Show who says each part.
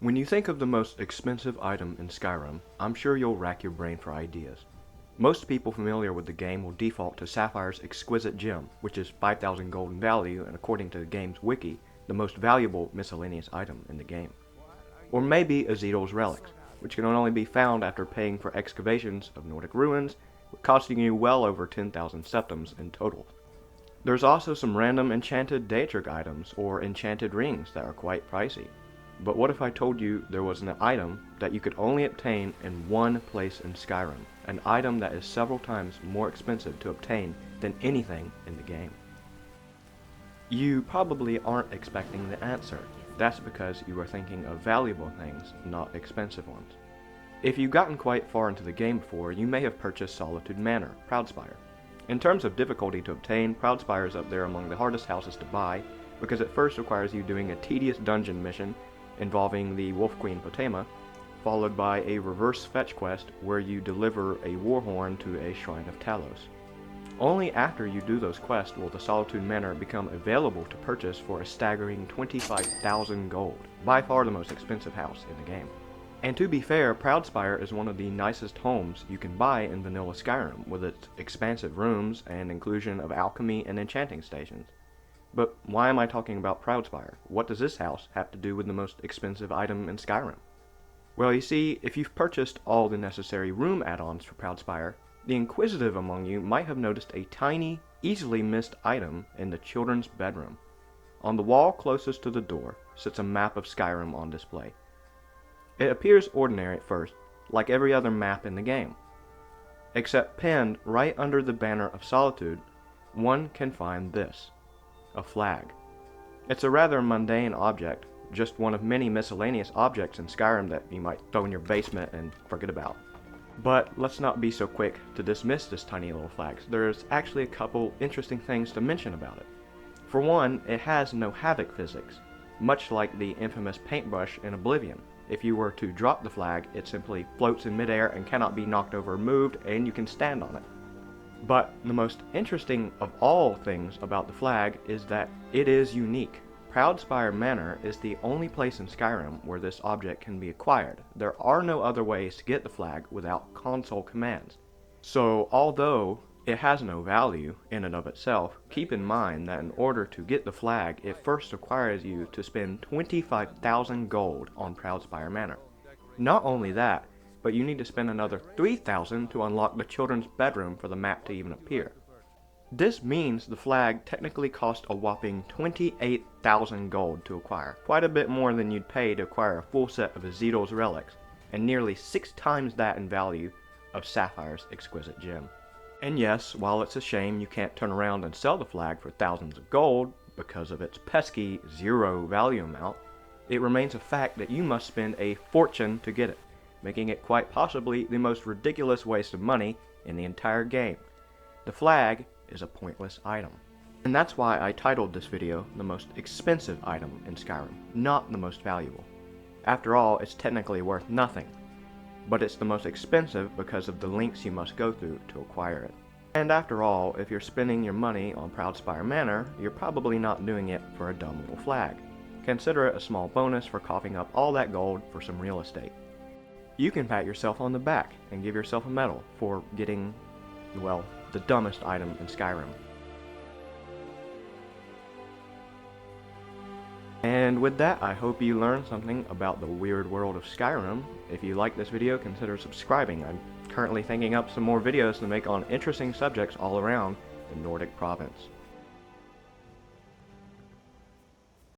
Speaker 1: When you think of the most expensive item in Skyrim, I'm sure you'll rack your brain for ideas. Most people familiar with the game will default to Sapphire's exquisite gem, which is 5,000 gold in value and according to the game's wiki, the most valuable miscellaneous item in the game. Or maybe Azurite's relics, which can only be found after paying for excavations of Nordic ruins, costing you well over 10,000 septims in total. There's also some random enchanted Daedric items or enchanted rings that are quite pricey. But what if I told you there was an item that you could only obtain in one place in Skyrim, an item that is several times more expensive to obtain than anything in the game? You probably aren't expecting the answer. That's because you are thinking of valuable things, not expensive ones. If you've gotten quite far into the game before, you may have purchased Solitude Manor, Proudspire. In terms of difficulty to obtain, Proudspire is up there among the hardest houses to buy, because it first requires you doing a tedious dungeon mission involving the Wolf Queen Potema, followed by a reverse fetch quest where you deliver a warhorn to a Shrine of Talos. Only after you do those quests will the Solitude Manor become available to purchase for a staggering 25,000 gold, by far the most expensive house in the game. And to be fair, Proudspire is one of the nicest homes you can buy in vanilla Skyrim, with its expansive rooms and inclusion of alchemy and enchanting stations. But why am I talking about Proudspire? What does this house have to do with the most expensive item in Skyrim? Well, you see, if you've purchased all the necessary room add-ons for Proudspire, the inquisitive among you might have noticed a tiny, easily missed item in the children's bedroom. On the wall closest to the door sits a map of Skyrim on display. It appears ordinary at first, like every other map in the game. Except pinned right under the banner of Solitude, one can find this. A flag. It's a rather mundane object, just one of many miscellaneous objects in Skyrim that you might throw in your basement and forget about. But let's not be so quick to dismiss this tiny little flag. There's actually a couple interesting things to mention about it. For one, it has no havoc physics, much like the infamous paintbrush in Oblivion. If you were to drop the flag, it simply floats in midair and cannot be knocked over or moved, and you can stand on it. But the most interesting of all things about the flag is that it is unique. Proudspire Manor is the only place in Skyrim where this object can be acquired. There are no other ways to get the flag without console commands. So although it has no value in and of itself, keep in mind that in order to get the flag, it first requires you to spend 25,000 gold on Proudspire Manor. Not only that, but you need to spend another 3,000 to unlock the children's bedroom for the map to even appear. This means the flag technically cost a whopping 28,000 gold to acquire, quite a bit more than you'd pay to acquire a full set of Azurite's relics, and nearly 6 times that in value of Sapphire's exquisite gem. And yes, while it's a shame you can't turn around and sell the flag for thousands of gold because of its pesky 0 value amount, it remains a fact that you must spend a fortune to get it, making it quite possibly the most ridiculous waste of money in the entire game. The flag is a pointless item. And that's why I titled this video the most expensive item in Skyrim, not the most valuable. After all, it's technically worth nothing, but it's the most expensive because of the lengths you must go through to acquire it. And after all, if you're spending your money on Proudspire Manor, you're probably not doing it for a dumb little flag. Consider it a small bonus for coughing up all that gold for some real estate. You can pat yourself on the back and give yourself a medal for getting, well, the dumbest item in Skyrim. And with that, I hope you learned something about the weird world of Skyrim. If you like this video, consider subscribing. I'm currently thinking up some more videos to make on interesting subjects all around the Nordic province.